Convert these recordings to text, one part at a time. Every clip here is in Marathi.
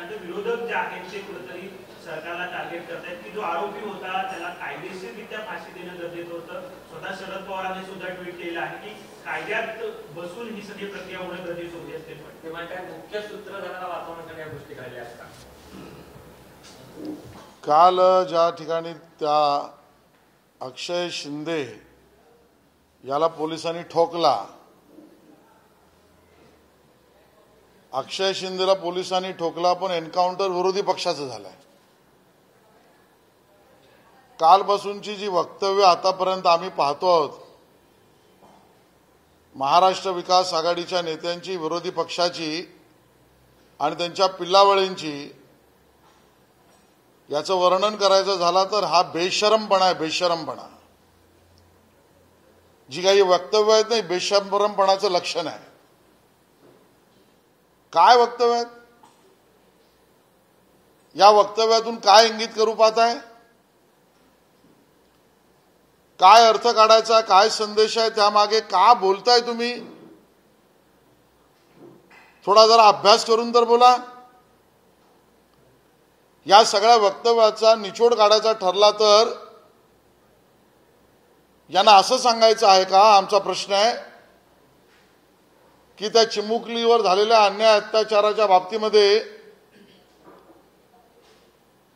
त्यानंतर विरोधक जे आहेत ते कुठेतरी सरकारला टार्गेट करतायत की जो आरोपी होता त्याला कायदेशीररित्या फाशी देणं गरजेचं होतं। स्वतः शरद पवारांनी सुद्धा ट्विट केलं आहे की कायद्यात बसून ही सगळी प्रक्रिया होणं गरजेचं होती असते, पण ते म्हणतात मुख्य सूत्रधाराला वाचवण्यासाठी या गोष्टी घडल्या असतात। काल ज्या ठिकाणी त्या अक्षय शिंदे याला पोलिसांनी ठोकला, अक्षय शिंदेला पोलिसांनी ठोकला, पण एन्काउंटर विरोधी पक्षाचं झालंय। कालपासूनची जी वक्तव्य आतापर्यंत आम्ही पाहतो आहोत, महाराष्ट्र विकास आघाडीच्या नेत्यांची, विरोधी पक्षाची आणि त्यांच्या पिल्लावळींची, याचं वर्णन करायचं झालं तर हा बेशरमपणा आहे, बेशरमपणा। जी काही वक्तव्य आहेत नाही, बेशरमपणाचं लक्षण आहे। काय वक्तव्य आहेत? या वक्तव्यातून काय इंगित करू पाहताय? काय अर्थ काढायचा, काय संदेश आहे, त्यामागे का बोलताय तुम्ही? थोडा जरा अभ्यास करून तर बोला। या सगळ्या वक्तव्याचा निचोड काढायचा ठरला तर यांना असं सांगायचं आहे का, आमचा प्रश्न आहे, की त्या चिमुकलीवर झालेल्या अन्याय अत्याचाराच्या बाबतीमध्ये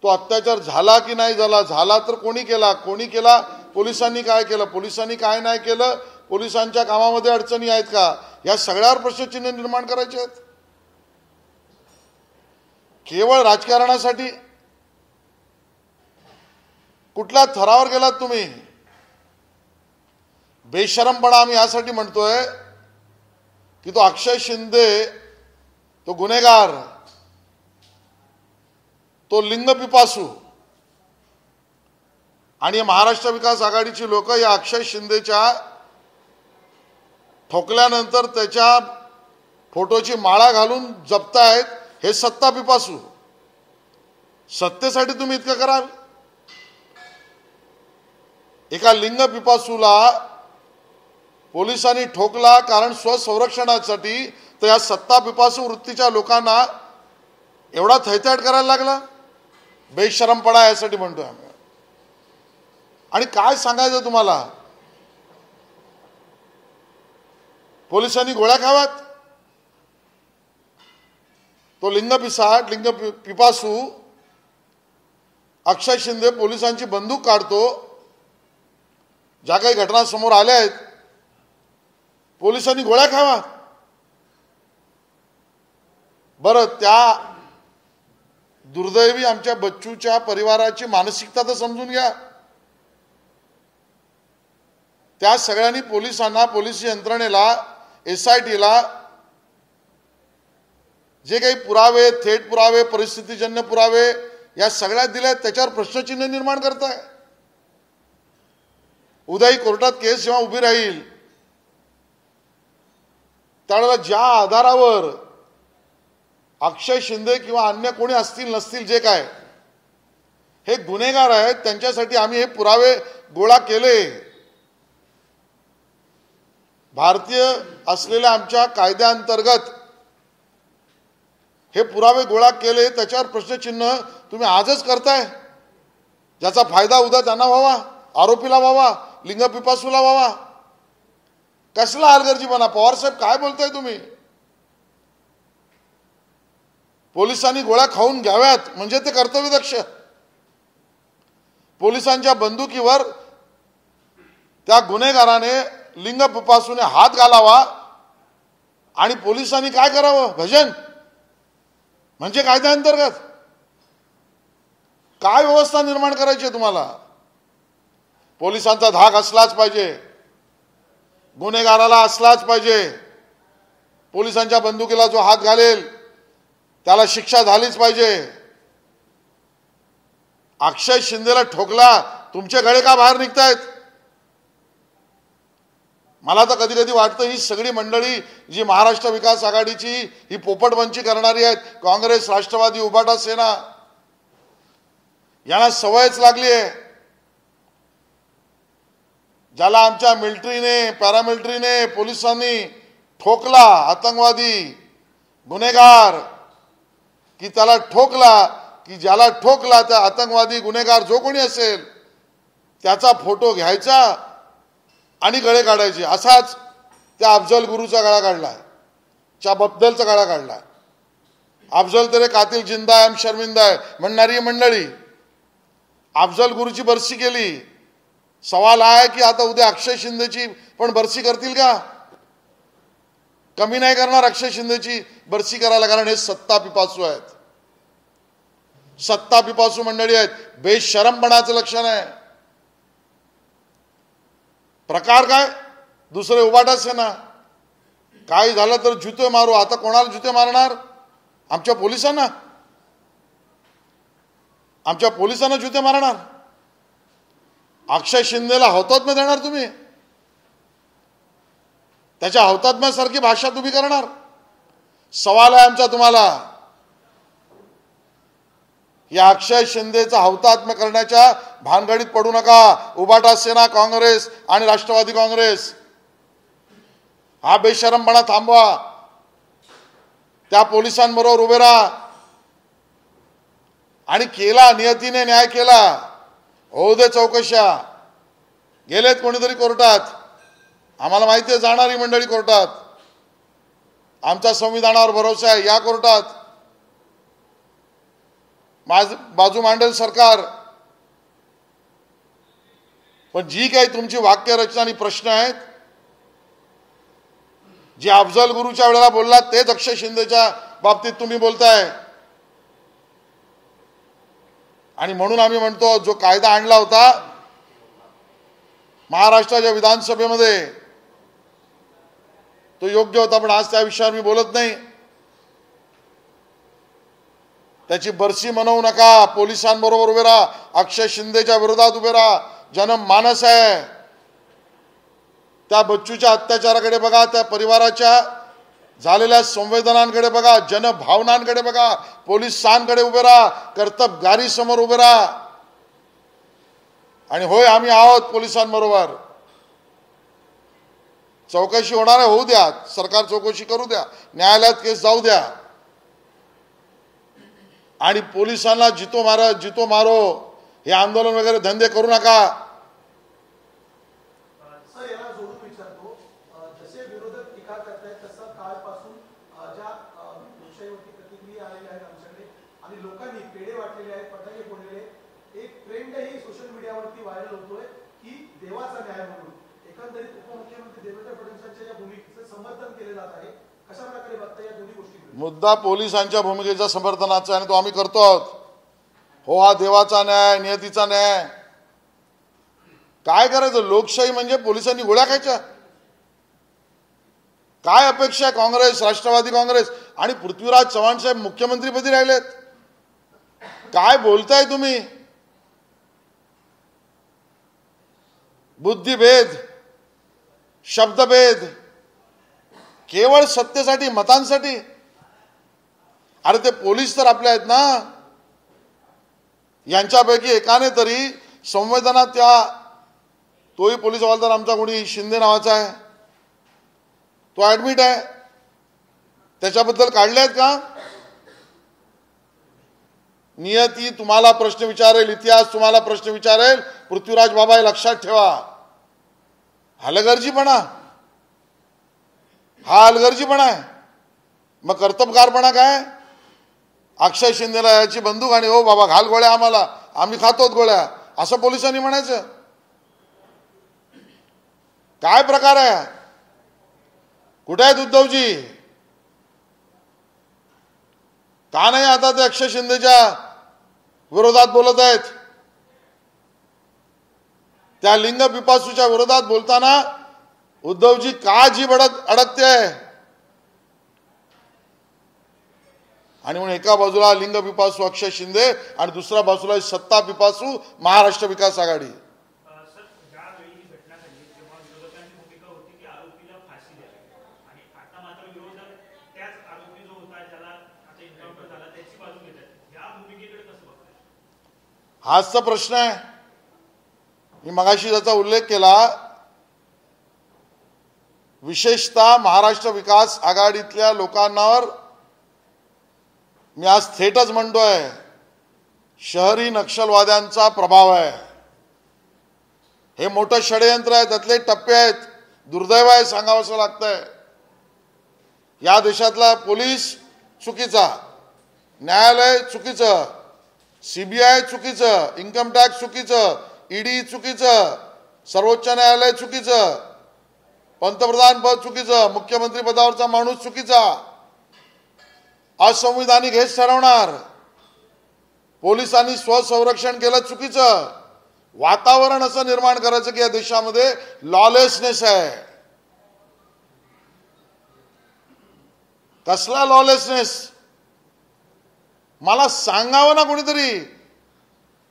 तो अत्याचार झाला की नाही झाला, झाला तर कोणी केला, कोणी केला, पोलिसांनी काय केलं, पोलिसांनी काय नाही केलं, पोलिसांच्या कामामध्ये अडचणी आहेत का, या सगळ्यावर प्रश्नचिन्ह निर्माण करायचे आहेत। केवळ राजकारणासाठी कुठल्या थरावर गेलात तुम्ही? बेशरमपणा आम्ही यासाठी म्हणतोय की तो अक्षय शिंदे, तो गुन्हेगार, तो लिंगपिपासू आणि महाराष्ट्र विकास आघाडीची लोक या अक्षय शिंदेच्या ठोकल्यानंतर त्याच्या फोटोची माळा घालून जपतायत। हे सत्ता पिपासू, सत्तेसाठी तुम्ही इतकं कराल? एका लिंग पिपासूला पोलिसांनी ठोकला कारण स्वसंरक्षणासाठी, तर या सत्ता पिपासू वृत्तीच्या लोकांना एवढा थैथयाट करायला लागला? बेशरमपणा यासाठी म्हणतोय आम्ही। आणि काय सांगायचं तुम्हाला? पोलिसांनी गोळ्या खाव्यात? तो लिंगपिसाट, लिंग पिपासू अक्षय शिंदे पोलिसांची बंदूक काढतो। ज्या काही घटना समोर आल्या आहेत, पोलिसांनी गोळ्या खावा? बरं, त्या दुर्दैवी आमच्या बच्चूच्या परिवाराची मानसिकता तर समजून घ्या। त्या सगळ्यांनी पोलिसांना, पोलीस यंत्रणेला, SITला जे काही पुरावे, थेट पुरावे, परिस्थितीजन्य पुरावे या सगळ्या दिल्या, त्याच्यावर प्रश्नचिन्ह निर्माण करताय। उद्याही कोर्टात केस जेव्हा उभी राहील त्यावेळेला ज्या आधारावर अक्षय शिंदे किंवा अन्य कोणी असतील नसतील, जे काय हे गुन्हेगार आहेत, त्यांच्यासाठी आम्ही हे पुरावे गोळा केले। भारतीय असलेल्या आमच्या कायद्याअंतर्गत हे पुरावे गोळा केले, त्याच्यावर प्रश्नचिन्ह तुम्ही आजच करताय। ज्याचा फायदा उद्या त्यांना व्हावा, आरोपीला व्हावा, लिंगपिपासूला व्हावा। कसला हलगर्जीपणा? पवार साहेब काय बोलताय तुम्ही? पोलिसांनी गोळ्या खाऊन घ्याव्यात म्हणजे ते कर्तव्यदक्ष। पोलिसांच्या बंदुकीवर त्या गुन्हेगाराने, लिंगपिपासूने हात घालावा आणि पोलिसांनी काय करावं? भजन म्हणजे कायद्याअंतर्गत काय व्यवस्था निर्माण करायची आहे तुम्हाला? पोलिसांचा धाक असलाच पाहिजे, गुन्हेगाराला असलाच पाहिजे। पोलिसांच्या बंदुकीला जो हात घालेल त्याला शिक्षा झालीच पाहिजे। अक्षय शिंदेला ठोकला, तुमचे गळे का बाहेर निघतायत? मला तर कधी कधी वाटतं ही सगळी मंडळी जी महाराष्ट्र विकास आघाडीची ही पोपटपंची करणारी आहेत, काँग्रेस, राष्ट्रवादी, उभाटा सेना, यांना सवयच लागली आहे। ज्याला आमच्या मिलिटरीने, पॅरामिलिटरीने, पोलिसांनी ठोकला, आतंकवादी, गुन्हेगार, की त्याला ठोकला, की ज्याला ठोकला त्या आतंकवादी गुन्हेगार जो कोणी असेल त्याचा फोटो घ्यायचा आणि गळे काढायचे. असाच त्या अफजल गुरुचा गळा काढला, च्या बद्दलचा गळा काढला. अफजल तेरे कातिल जिंदा है, हम शर्मिंदा है म्हणणारी मंडळी अफजल गुरुची बरसी केली. सवाल हा आहे की आता उद्या अक्षय शिंदेची पण बरसी करतील का? कमी नाही करणार अक्षय शिंदेची बरसी करायला, कारण हे सत्ता पिपासू आहेत, सत्ता पिपासू मंडळी आहेत. बेशरमपणाचं लक्षण आहे. प्रकार काय? दुसरे उबाटा सेना. काही झालं तर जुते मारू. आता कोणाला जुते मारणार? आमच्या पोलिसांना, आमच्या पोलिसांना जुते मारणार. अक्षय शिंदेला हौतात्म्य देणार तुम्ही? त्याच्या हौतात्म्यासारखी भाषा तुम्ही करणार? सवाल आहे आमचा तुम्हाला. या अक्षय शिंदेचा हौतात्म्य करण्याच्या भानगडीत पडू नका. उबाटा सेना, काँग्रेस आणि राष्ट्रवादी काँग्रेस, हा बेशरमपणा थांबवा. त्या पोलिसांबरोबर उभे राहा. आणि केला, नियतीने न्याय केला. होऊ दे चौकशा. गेलेत कोणीतरी कोर्टात, आम्हाला माहिती आहे जाणारी मंडळी कोर्टात. आमचा संविधानावर भरोसा आहे. या कोर्टात बाजू मांडेल सरकार. पण जी काही तुमची वाक्यरचना आणि प्रश्न आहेत, जे अफजल गुरुच्या वेळेला बोललात तेच अक्षय शिंदेच्या बाबतीत तुम्ही बोलताय. आणि म्हणून आम्ही म्हणतो, जो कायदा आणला होता महाराष्ट्राच्या विधानसभेमध्ये तो योग्य होता, पण आज त्या विषयावर मी बोलत नाही. त्याची बरसी मनवू नका. पोलिसांबरोबर उभे राहा. अक्षय शिंदेच्या विरोधात उभे राहा. जनमानस आहे. त्या बच्चूच्या अत्याचाराकडे बघा, त्या परिवाराच्या झालेल्या संवेदनांकडे बघा, जनभावनांकडे बघा. पोलिसांकडे उभे राहा. कर्तबगारी समोर उभे राहा. आणि होय, आम्ही आहोत पोलिसांबरोबर. चौकशी होणार आहे, होऊ द्या. सरकार चौकशी करू द्या. न्यायालयात केस जाऊ द्या. आणि पोलिसांना जितो मारो हे आंदोलन वगैरे धंदे करू नका. मुद्दा पोलिसांच्या भूमिकेच्या समर्थनाचा आणि तो आम्ही करतो आहोत. हो, हा देवाचा न्याय, नियतीचा न्याय. काय करायचं? लोकशाही म्हणजे पोलिसांनी गोळ्या खायच्या? काय अपेक्षा आहे काँग्रेस, राष्ट्रवादी काँग्रेस आणि पृथ्वीराज चव्हाण साहेब मुख्यमंत्रीपदी राहिलेत? काय बोलताय तुम्ही? बुद्धिभेद, शब्दभेद, केवळ सत्तेसाठी, मतांसाठी. अरे ते पोलीस तर आपले आहेत ना. यांच्यापैकी एकाने तरी संवेदना, तोही पोलीस हवालदार आमचा कोणी शिंदे नावाचा आहे, तो ऍडमिट आहे, त्याच्याबद्दल काढले आहेत का? नियती तुम्हाला प्रश्न विचारेल, इतिहास तुम्हाला प्रश्न विचारेल. पृथ्वीराज बाबा हे लक्षात ठेवा. हलगर्जीपणा, हा हलगर्जीपणा आहे. मग कर्तबगारपणा काय? अक्षय शिंदेला याची बंदूक आणि हो बाबा घाल गोळ्या आम्हाला, आम्ही खातोत गोळ्या, असं पोलिसांनी म्हणायचं? काय प्रकार आहे? कुठे आहेत उद्धवजी? का नाही आता ते अक्षय शिंदेच्या विरोधात बोलत आहेत? त्या लिंग पिपासूच्या विरोधात बोलताना उद्धवजी का जीभ अडकते? आणि म्हणून एका बाजूला लिंग पिपासू अक्षय शिंदे आणि दुसऱ्या बाजूला सत्ता पिपासू महाराष्ट्र विकास आघाडी. हाच तर प्रश्न आहे. मी मगाशी त्याचा उल्लेख केला. विशेषतः महाराष्ट्र विकास आघाडीतल्या लोकांवर मी आज थेटच म्हणतोय, शहरी नक्षलवाद्यांचा प्रभाव आहे. हे मोठं षडयंत्र आहे, त्यातले टप्पे आहेत. दुर्दैव आहे, सांगावंसं लागतंय. या देशातला पोलीस चुकीचा, न्यायालय चुकीचं, सीबीआय चुकीचं, इन्कम टॅक्स चुकीचं, ईडी चुकीचं, सर्वोच्च न्यायालय चुकीचं, पंतप्रधान पद चुकीचं, मुख्यमंत्री पदावरचा माणूस चुकीचा, असंविधानिक हेच ठरवणार. पोलिसांनी स्वसंरक्षण केलं चुकीचं. वातावरण असं निर्माण करायचं की या देशामध्ये लॉलेसनेस आहे. कसला लॉलेसनेस? मला सांगावं ना कोणीतरी.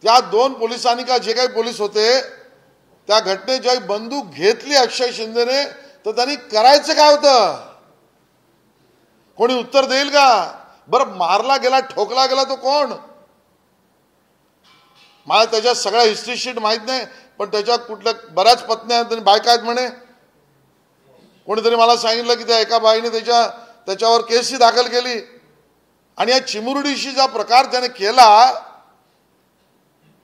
त्या 2 पोलिसांनी का जे काही पोलीस होते त्या घटनेत ज्या बंदूक घेतली अक्षय शिंदेने, तर त्यांनी करायचं काय होतं? कोणी उत्तर देईल का? बरं, मारला गेला, ठोकला गेला तो कोण? मला त्याच्या सगळ्या हिस्ट्री शीट माहित नाही, पण त्याच्या कुठल्या बऱ्याच पत्न्या आहेत, बायका आहेत म्हणे. कोणीतरी मला सांगितलं की त्या एका बाईने त्याच्यावर केसही दाखल केली. आणि या चिमुरडीशी प्रकार त्याने केला,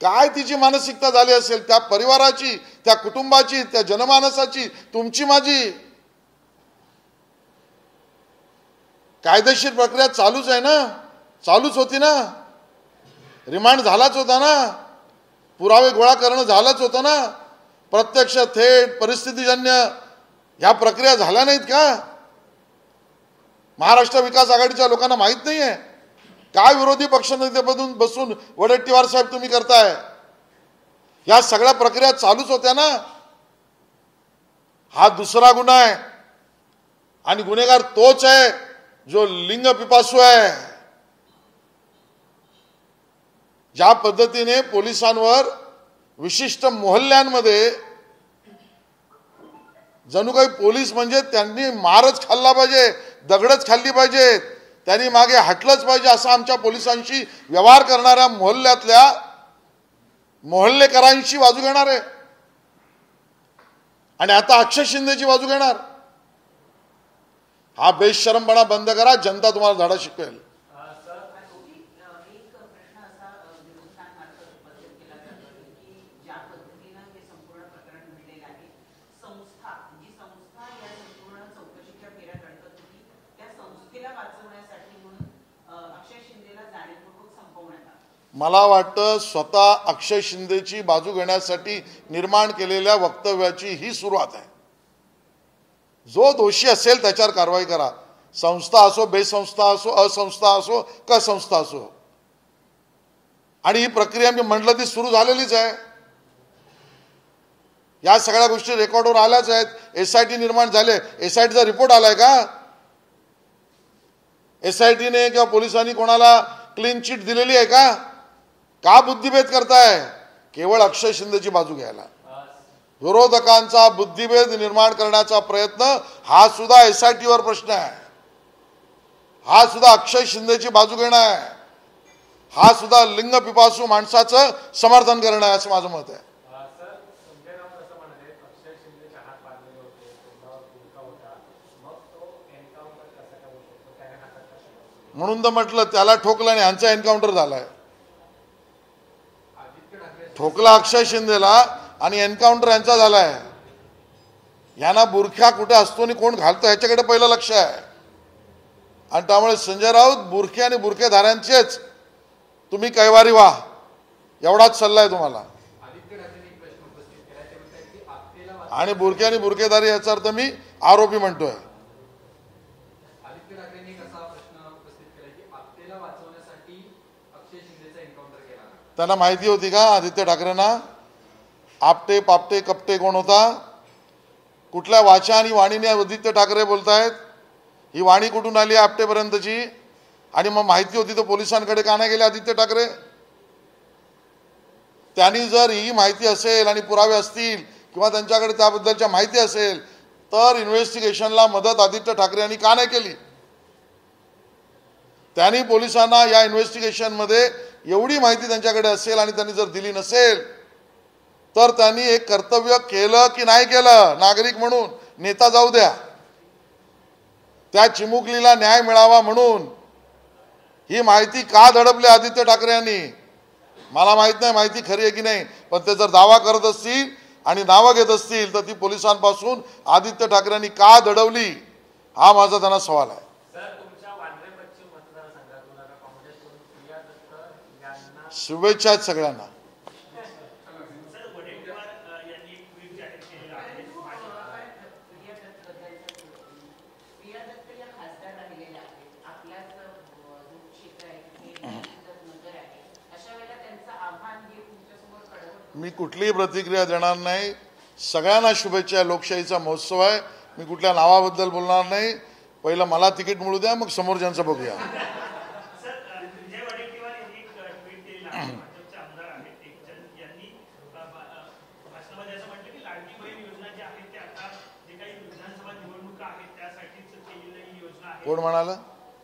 काय तिची मानसिकता झाली असेल, त्या परिवाराची, त्या कुटुंबाची, त्या जनमानसाची, तुमची माझी. कायदेशीर प्रक्रिया चालूच आहे ना, चालूच होती ना. रिमांड झालाच होता ना, पुरावे गोळा करणं झालंच होतं ना. प्रत्यक्ष, थेट, परिस्थितीजन्य ह्या प्रक्रिया झाल्या नाहीत का? महाराष्ट्र विकास आघाडीच्या लोकांना माहित नाहीये काय विरोधी पक्षनेतेपदून बसून वडेट्टीवार साहेब तुम्ही करताय? या सगळ्या प्रक्रिया चालूच होत्या ना. हा दुसरा गुन्हा आहे आणि गुन्हेगार तोच आहे जो लिंग पिपासू आहे. ज्या पद्धतीने पोलिसांवर विशिष्ट मोहल्ल्यांमध्ये जणू काही पोलीस म्हणजे त्यांनी मारच खाल्ला पाहिजे, दगडच खाल्ली पाहिजेत, त्यांनी मागे हटलंच पाहिजे, असा आमच्या पोलिसांशी व्यवहार करणाऱ्या मोहल्ल्यातल्या मोहल्लेकरांशी बाजू घेणार आहे. आणि आता अक्षय शिंदेची बाजू घेणार. हा बेशरमपणा बंद करा, जनता तुम्हाला धडा शिकवेल. मला वाटतं स्वतः अक्षय शिंदेची बाजू घेण्यासाठी निर्माण केलेल्या वक्तव्याची ही सुरुवात आहे. जो दोषी असेल त्याच्यावर कारवाई करा. संस्था असो, बेसंस्था असो, असंस्था असो, का संस्था असो. आणि ही प्रक्रिया मी म्हटलं ती सुरू झालेलीच आहे. या सगळ्या गोष्टी रेकॉर्डवर आल्याच आहेत. एसआयटी निर्माण झाले. एसआयटीचा रिपोर्ट आलाय का? एसआयटीने किंवा पोलिसांनी कोणाला क्लीन चिट दिलेली आहे का? का बुद्धिभेद करताय? केवळ अक्षय शिंदेची बाजू घ्यायला. विरोधकांचा बुद्धिभेद निर्माण करण्याचा प्रयत्न हा सुद्धा एसआयटीवर प्रश्न आहे. हा सुद्धा अक्षय शिंदेची बाजू घेणं आहे. हा सुद्धा लिंग पिपासू माणसाचं समर्थन करणं आहे, असं माझं मत आहे. म्हणून तर म्हटलं त्याला ठोकलं आणि ह्यांचा एन्काउंटर झालाय. ठोकला अक्षय शिंदेला आणि एन्काउंटर यांचा झालाय. यांना बुरख्या कुठे असतो आणि कोण घालतो ह्याच्याकडे पहिलं लक्ष आहे. आणि त्यामुळे संजय राऊत बुरखे आणि बुरखेधाऱ्यांचेच तुम्ही कैवारी व्हा, एवढाच सल्ला आहे तुम्हाला. आणि बुरखे आणि बुरखेधारी याचा अर्थ मी आरोपी म्हणतोय. त्यांना माहिती होती का आदित्य ठाकरेंना आपटे पापटे कपटे कोण होता? कुठल्या वाचा आणि वाणीने आदित्य ठाकरे बोलतायत? ही वाणी कुठून आली आपटेपर्यंतची? आणि मग माहिती होती तर पोलिसांकडे का नाही गेले आदित्य ठाकरे? त्यांनी जर ही माहिती असेल आणि पुरावे असतील किंवा त्यांच्याकडे त्याबद्दलच्या माहिती असेल तर इन्व्हेस्टिगेशनला मदत आदित्य ठाकरे यांनी का नाही केली? त्यांनी पोलिसांना या इन्व्हेस्टिगेशनमध्ये एवढी माहिती त्यांच्याकडे असेल आणि त्यांनी जर दिली नसेल तर त्यांनी एक कर्तव्य केलं की नाही केलं? नागरिक म्हणून, नेता जाऊ द्या, त्या चिमुकलीला न्याय मिळावा म्हणून ही माहिती का दडपली आदित्य ठाकरे यांनी? मला माहित नाही माहिती खरी आहे की नाही, पण ते जर दावा करत असतील आणि नावं घेत असतील तर ती पोलिसांपासून आदित्य ठाकरेंनी का दडवली, हा माझा त्यांना सवाल आहे. सर, तुमच्या वांद्रे पश्चिम मतदारसंघातून आता काँग्रेसकडून प्रिया दत्त यांना शुभेच्छा आहेत सगळ्यांना. सर, वडेट्टीवार यांनी एक ट्विट जाहीर केलेलं आहे. प्रिया दत्त या खासदार राहिलेल्या आहेत. आपल्याच जो क्षेत्र आहे तिथे नगर आहे. अशा वेळेला त्यांचं आव्हान हे तुमच्यासमोर कडवं. मी कुठलीही प्रतिक्रिया देणार नाही. सगळ्यांना शुभेच्छा. लोकशाहीचा महोत्सव आहे. मी कुठल्या नावाबद्दल बोलणार नाही. पहिलं मला तिकीट मिळू द्या, मग समोरच्यांचं बघूया. सर, विजय वडेट्टीवार यांनी एक ट्विट केलेलं आहे. भाजपचे आमदार आहेत टेकचंद यांनी भाषणामध्ये असं म्हटलं की लाडकी बहीण योजना जी आहे ते आता जे काही विधानसभा निवडणुका आहेत त्यासाठीच केलेली ही योजना आहे. कोण म्हणाल?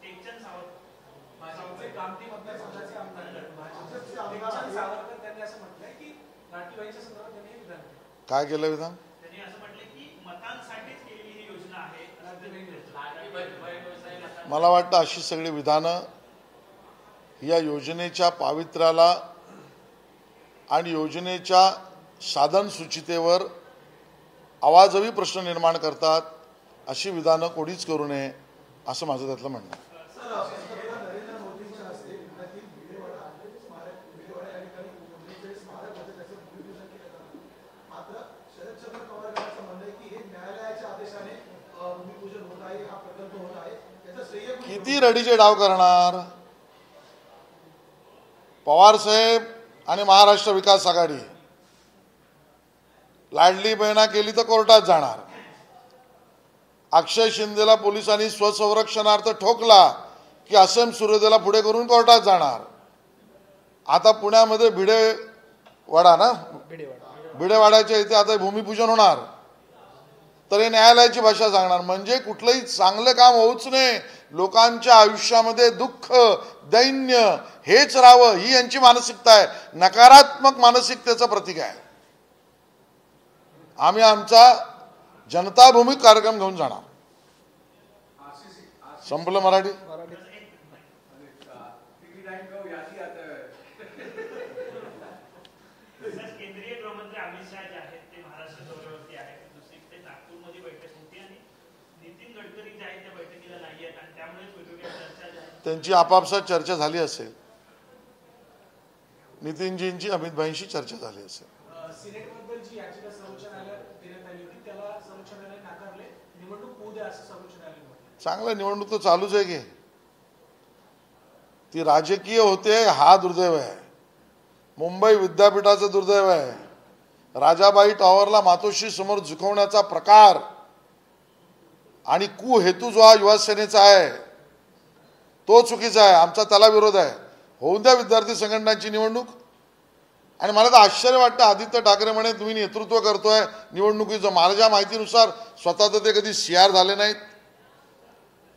टेकचंद सावंत. भाजपचे कामठी मतदारसंघाचे आमदार भाजपचे आमदार सावरकर त्यांनी असं म्हटलंय की लाडकी बहीणच्या संदर्भात त्यांनी हे विधान केलं. काय केलं विधान? त्यांनी असं म्हटलं की मतांसाठीच केलेली ही योजना आहे. लाडकी बहीण योजना मला वाटतं अशी सगळी विधानं या योजनेच्या पावित्र्याला आणि योजनेच्या साधन सूचितेवर आवाजवी प्रश्न निर्माण करतात. अशी विधानं कोणीच करू नये असं माझं त्यातलं म्हणणं आहे. नरेंद्र मोदींच्या हस्ते पुण्यातील भिडेवाडा भिडेवाडा या ठिकाणी मोदींचे स्मारक होते त्याचं भूमिपूजन केलं जातं. मात्र शरदचंद्र पवार यांचं म्हणणं आहे की हे न्यायालयाच्या आदेशाने भूमिपूजन होत आहे, हा प्रकल्प होत आहे, याचं श्रेय किती रडीचे डाव करणार पवार साहेब आणि महाराष्ट्र विकास आघाडी? लाडली बहिणा केली तर कोर्टात जाणार. अक्षय शिंदेला पोलिसांनी स्वसंरक्षणार्थ ठोकला की असेम सूर्योदयला पुढे करून कोर्टात जाणार. आता पुण्यामध्ये भिडेवाडा ना, भिडेवाड्याच्या इथे आता भूमिपूजन होणार, तर हे न्यायालयाची भाषा सांगणार. म्हणजे कुठलंही चांगलं काम होऊच नये, लोकांच्या आयुष्यामध्ये दुःख दैन्य हेच राहावं, ही यांची मानसिकता आहे. नकारात्मक मानसिकतेचं प्रतीक आहे. आम्ही आमचा जनता भूमी कार्यक्रम घेऊन जाणार. संपलं मराठी. केंद्रीय गृहमंत्री अमित शहा जे आहेत ते महाराष्ट्र दौऱ्यावरती आहेत. दुसरीकडे नागपूरमध्ये बैठक होती आणि नितीन गडकरी जे आहेत त्या बैठकीला नाही आहेत आणि त्यामुळेच वेगवेगळ्या चर्चा ज्या आहेत त्यांची आपापसात चर्चा झाली असेल. नितीनजींची अमितभाईंशी चर्चा झाली असेल. सिनेटबद्दल जी याचिका सर्वोच्च न्यायालयात देण्यात आली होती त्याला सर्वोच्च न्यायालयाने नाकारले. निवडणूक होऊ द्या असं सर्वोच्च न्यायालयाने म्हटलं. चांगलं, निवडणूक तर चालूच आहे की. ती राजकीय होते हा दुर्दैव आहे. मुंबई विद्यापीठाचं दुर्दैव आहे. राजाबाई टॉवरला मातोश्री समोर झुकवण्याचा प्रकार आणि हेतू जो हा युवा सेनेचा आहे तो चुकीचा आहे. आमचा त्याला विरोध आहे. होऊन द्या विद्यार्थी संघटनांची निवडणूक. आणि मला तर आश्चर्य वाटतं, आदित्य ठाकरे म्हणे तुम्ही नेतृत्व करतोय निवडणुकीचं. माझ्या माहितीनुसार स्वतः तर ते कधी CR झाले नाहीत.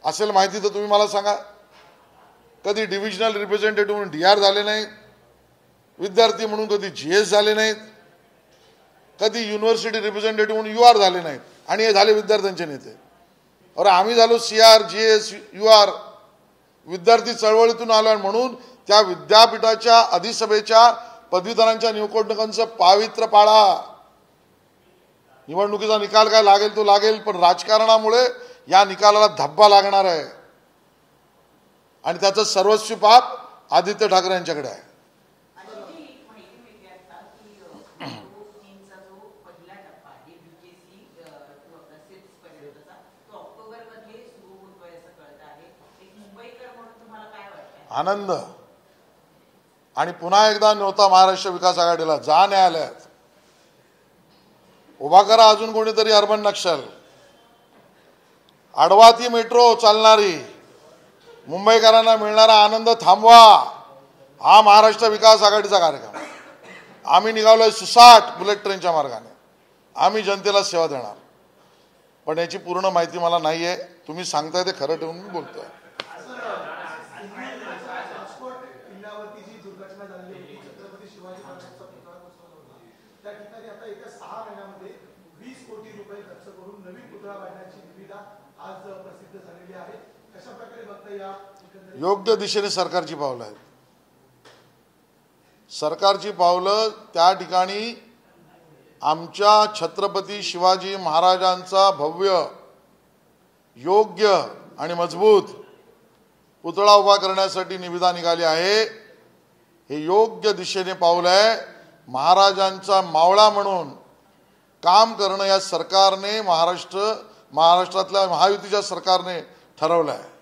असेल माहिती तर तुम्ही मला सांगा. कधी डिव्हिजनल रिप्रेझेंटेटिव्ह म्हणून DR झाले नाहीत. विद्यार्थी म्हणून कधी GS झाले नाहीत. कधी युनिव्हर्सिटी रिप्रेझेंटेटिव्ह म्हणून UR झाले नाहीत. आणि हे झाले विद्यार्थ्यांचे नेते. अरे आम्ही झालो CR GS UR, विद्यार्थी चळवळीतून आलो. म्हणून त्या विद्यापीठाच्या अधिसभेच्या पदवीधरांच्या निवडणुकांचं पावित्र्य पाळा. निवडणुकीचा निकाल काय लागेल तो लागेल, पण राजकारणामुळे या निकालाला धब्बा लागणार आहे आणि त्याचं सर्वस्वी पाप आदित्य ठाकरे यांच्याकडे आहे. अशी एक माहिती मिळते आता की टीमचा जो पहिला टप्पा आहे BKC SIPS पर्यंतचा तो ऑक्टोबरमध्ये सुरू होतोय असं कळत आहे. एक मुंबईकर म्हणून तुम्हाला काय वाटतं? आनंद. आणि पुन्हा एकदा न्योता महाराष्ट्र विकास आघाडीला, जा न्यायालयात उभा करा अजून कोणीतरी अर्बन नक्षल. आडवा ती मेट्रो चालणारी, मुंबईकरांना मिळणारा आनंद थांबवा. हा महाराष्ट्र विकास आघाडीचा कार्यक्रम. आम्ही निघालोय सुसाट बुलेट ट्रेनच्या मार्गाने. आम्ही जनतेला सेवा देणार. पण याची पूर्ण माहिती मला नाही आहे. तुम्ही सांगताय ते खरं ठेवून मी बोलतोय. किल्ल्यावरती जी दुर्घटना झालेली होती छत्रपती शिवाजी महाराजांचा पुतळा कोसळला होता, त्या ठिकाणी आता येत्या 6 महिन्यामध्ये 20 कोटी रुपये खर्च करून नवीन पुतळा बांधण्याची निविदा आज प्रसिद्ध झालेली आहे. कशा प्रकारे बघता या एकंदरीत? योग्य दिशेने सरकारची पावलं आहेत. सरकारची पावलं त्या ठिकाणी आमच्या छत्रपती शिवाजी महाराजांचा भव्य, योग्य आणि मजबूत पुतळा उभा करण्यासाठी निविदा निघाली आहे. हे योग्य दिशेने पाऊल आहे. महाराजांचा मावळा म्हणून काम करणं या सरकारने, महाराष्ट्रातल्या महायुतीच्या सरकारने ठरवलं आहे.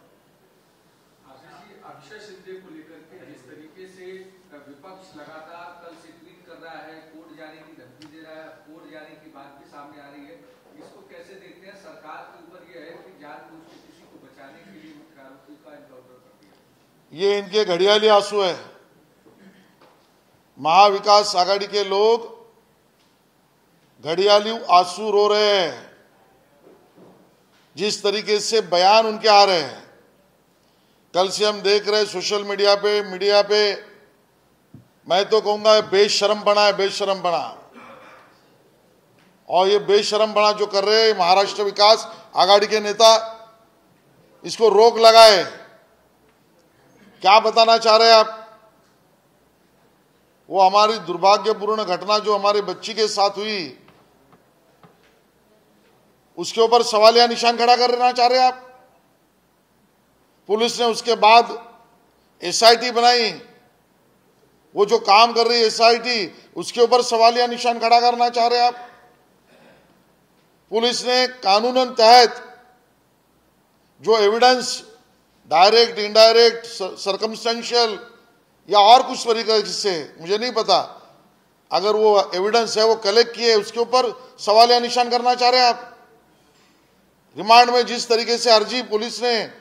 अक्षय शिंदे को लेकर के जिस तरीके से विपक्ष लगातार कल से ट्वीट कर रहा है, कोर्ट जाने की धमकी दे रहा है, कोर्ट जाने की बात भी सामने आ रही है, इसको कैसे देखते हैं? सरकार के ऊपर यह है कि जानबूझ के किसी को बचाने के लिए मुख्य आरोपी का एनकाउंटर कर दिया. ये इनके घड़ियाली आंसू है. महाविकास आघाड़ी के लोग घड़ियाली आंसू रो रहे हैं. जिस तरीके से बयान उनके आ रहे हैं, कल से हम देख रहे हैं सोशल मीडिया पे, मैं तो कहूंगा बेशरमपना है, बेशरमपना. और ये बेशरमपना जो कर रहे हैं महाराष्ट्र विकास आघाड़ी के नेता, इसको रोक लगाए. क्या बताना चाह रहे हैं आप? वो हमारी दुर्भाग्यपूर्ण घटना जो हमारे बच्ची के साथ हुई, उसके ऊपर सवालिया निशान खड़ा करना चाह रहे हैं आप? पुलिस ने उसके बाद एसआईटी बनाई, वो जो काम कर रही है एसआईटी, उसके ऊपर सवालिया निशान खड़ा करना चाह रहे हैं आप? पुलिस ने कानूनन तहत जो एविडेंस, डायरेक्ट, इनडायरेक्ट, सर्कमस्टेंशियल या और कुछ तरीके से, मुझे नहीं पता, अगर वो एविडेंस है वो कलेक्ट किए, उसके ऊपर सवालिया निशान करना चाह रहे हैं आप? रिमांड में जिस तरीके से अर्जी पुलिस ने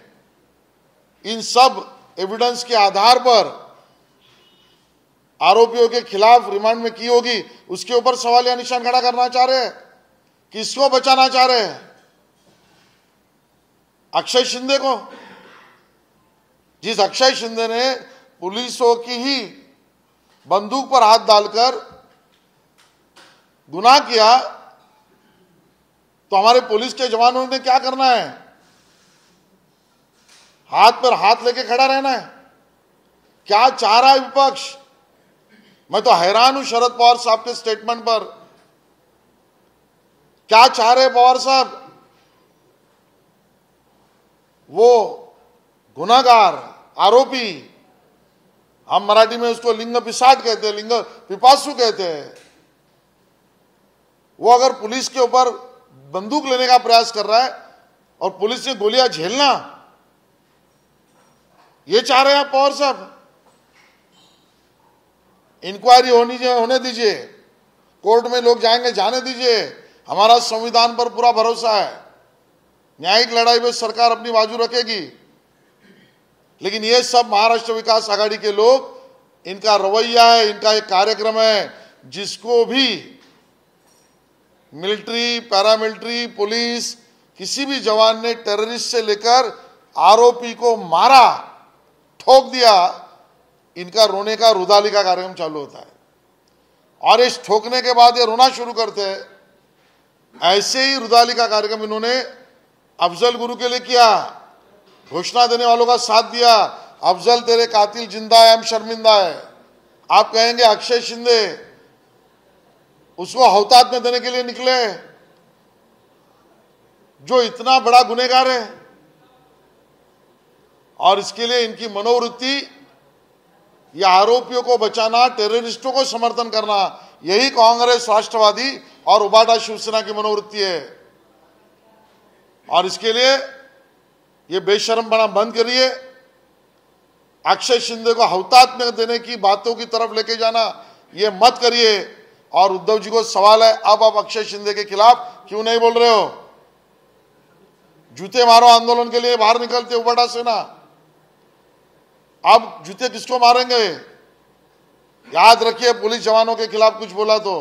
इन सब एविडेंस के आधार पर आरोपियों के खिलाफ रिमांड में की होगी, उसके ऊपर सवालिया निशान खड़ा करना चाह रहे हैं. किसको बचाना चाह रहे हैं? अक्षय शिंदे को. जिस अक्षय शिंदे ने पुलिसों की ही बंदूक पर हाथ डालकर गुनाह किया, तो हमारे पुलिस के जवानों ने क्या करना है? हाथ पर हाथ लेके खड़ा रहना है? क्या चाह रहा है विपक्ष? मैं तो हैरान हूं शरद पवार साहब के स्टेटमेंट पर. क्या चाह रहे पवार साहब? वो गुनाहगार, आरोपी, हम मराठी में उसको लिंग पिसाट कहते हैं, लिंग पिपासु कहते हैं, वो अगर पुलिस के ऊपर बंदूक लेने का प्रयास कर रहा है और पुलिस से गोलियां झेलना, ये चाह रहे हैं आप पवार साहब? इंक्वायरी होने दीजिए, कोर्ट में लोग जाएंगे, जाने दीजिए. हमारा संविधान पर पूरा भरोसा है. न्यायिक लड़ाई में सरकार अपनी बाजू रखेगी. लेकिन ये सब महाराष्ट्र विकास आघाड़ी के लोग, इनका रवैया है, इनका एक कार्यक्रम है, जिसको भी मिलिट्री, पैरामिलिट्री, पुलिस, किसी भी जवान ने टेररिस्ट से लेकर आरोपी को मारा, ठोक दिया, इनका रोने का, रुदाली का कार्यक्रम चालू होता है. और इस ठोकने के बाद ये रोना शुरू करते हैं. ऐसे ही रुदाली का कार्यक्रम इन्होंने अफजल गुरु के लिए किया. घोषणा देने वालों का साथ दिया, अफजल तेरे कातिल जिंदा है, हम शर्मिंदा है. आप कहेंगे अक्षय शिंदे उसको हौतात में देने के लिए निकले, जो इतना बड़ा गुनहगार है. और इसके लिए इनकी मनोवृत्ति, या आरोपियों को बचाना, टेररिस्टों को समर्थन करना, यही कांग्रेस, राष्ट्रवादी और उबाटा शिवसेना की मनोवृत्ति है. और इसके लिए ये बेशरमपना बंद करिए. अक्षय शिंदे को हौतात में देने की बातों की तरफ लेके जाना ये मत करिए. और उद्धव जी को सवाल है, अब आप अक्षय शिंदे के खिलाफ क्यों नहीं बोल रहे हो? जूते मारो आंदोलन के लिए बाहर निकलते उबाटा सेना. अब जूते किसको मारेंगे? याद रखिए, पुलिस जवानों के खिलाफ कुछ बोला तो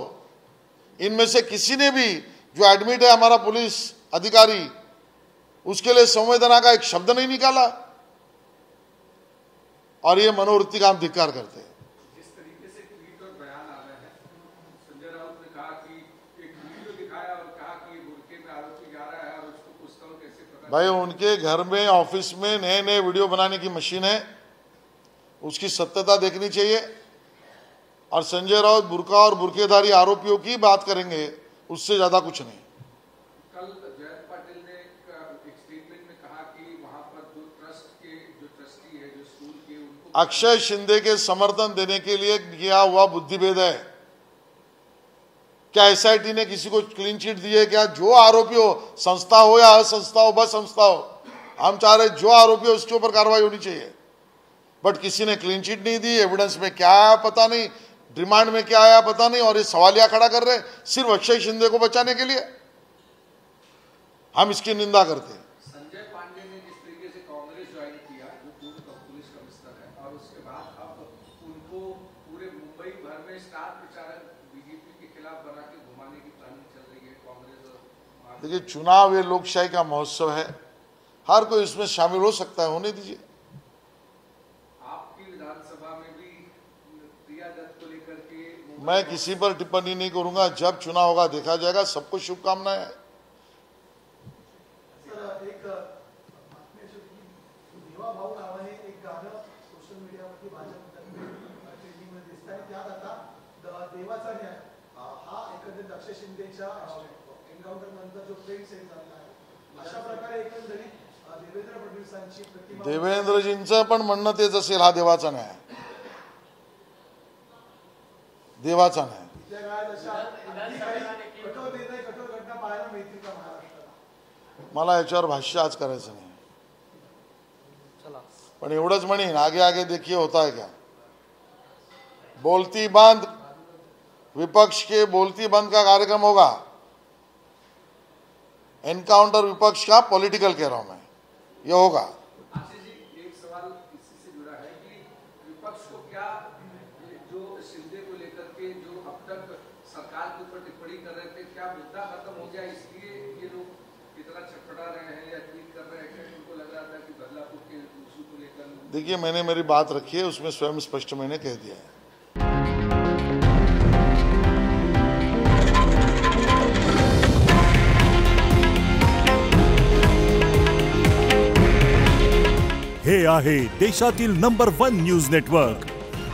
इनमें से किसी ने भी, जो एडमिट है हमारा पुलिस अधिकारी, उसके लिए संवेदना का एक शब्द नहीं निकाला. और ये मनोवृत्ति का हम धिक्कार करते हैं. जिस तरीके से ट्वीट और बयान आ रहे हैं, संजय राउत ने कहा कि एक वीडियो दिखाया और कहा कि ये बुरके में आरोपी जा रहा है और उसको पूछता हूं कैसे पता भाई उनके घर में ऑफिस में नए नए वीडियो बनाने की मशीन है, उसकी सत्यता देखनी चाहिए। और संजय राउत बुर्का और बुर्केधारी आरोपियों की बात करेंगे, उससे ज्यादा कुछ नहीं। कल जयंत पाटिल ने एक स्टेटमेंट में कहा कि वहां पर जो ट्रस्ट के जो ट्रस्टी है, जो स्कूल के, उनको अक्षय शिंदे के समर्थन देने के लिए किया हुआ बुद्धिभेद है। क्या एसआईटी ने किसी को क्लीन चिट दी है क्या? जो आरोपी हो, संस्था हो या असंस्था हो, बस संस्था हो, हम चाह रहे जो आरोपी हो उसके ऊपर कार्रवाई होनी चाहिए। बट किसी ने क्लीन चिट नहीं दी, एविडेंस में क्या आया पता नहीं, डिमांड में क्या आया पता नहीं, और ये सवालिया खड़ा कर रहे सिर्फ अक्षय शिंदे को बचाने के लिए। हम इसकी निंदा करते हैं। संजय पांडे ने जिस तरीके से कांग्रेस ज्वाइन किया, जो पूर्व पुलिस कमिश्नर है, और उसके बाद अब उनको पूरे मुंबई भर में स्टार प्रचारक बीजेपी के खिलाफ बना के घुमाने की प्लानिंग चल रही है कांग्रेस और। देखिए, चुनाव ये लोकशाही का महोत्सव है, हर कोई इसमें शामिल हो सकता है, होने दीजिए। आपकी विधानसभा में भी प्रिया दत्त को लेकर के मैं किसी पर टिप्पणी नहीं करूंगा, जब चुनाव होगा देखा जाएगा। सबको शुभकामनाएं। सर, एक बातमी अशी होती की देवा भाऊ नावाने एक गाणं सोशल मीडियावरती भाजपतर्फे ट्रेंडिंगमध्ये दिसतं आणि त्यात आता देवाचा न्याय हा एकंदरीत अक्षय शिंदेच्या एन्काउंटर नंतर जो ट्रेंड सेट झाला आहे, अशा प्रकारे एकंदरीत देवेंद्र फडणवीसांची प्रतिमा देवेंद्रजींचं पण म्हणणं तेच असेल, हा देवाचा न्याय, देवाचा न्याय। त्या काळात अशा काही कठोर निर्णय, कठोर घटना पाहायला मिळतील का महाराष्ट्राला? मला याच्यावर भाष्य आज करायचं नाही, पण एवढंच म्हणेन, आगे आगे देखिए होता है क्या। बोलती बंद, विपक्ष के बोलती बंद का कार्यक्रम होगा। एनकाउंटर विपक्ष का पॉलिटिकल कह रहा हूं मैं, ये होगा। आशीष जी, एक सवाल इसी से जुड़ा है कि विपक्ष को क्या जो शिंदे को लेकर के जो अब तक सरकार के ऊपर टिप्पणी कर रहे थे, क्या मुद्दा खत्म हो गया, इसलिए ये लोग इतना छटपटा रहे हैं या ट्वीट कर रहे हैं? उनको लग रहा था कि बदलापुर के इशू को लेकर। देखिए, मैंने मेरी बात रखी है, उसमें स्वयं स्पष्ट मैंने कह दिया है। हे आहे देशातील नंबर 1 न्यूज नेटवर्क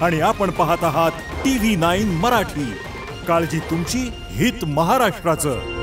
आणि आपण पाहत आहात TV9 मराठी। काळजी तुमची, हित महाराष्ट्राचं।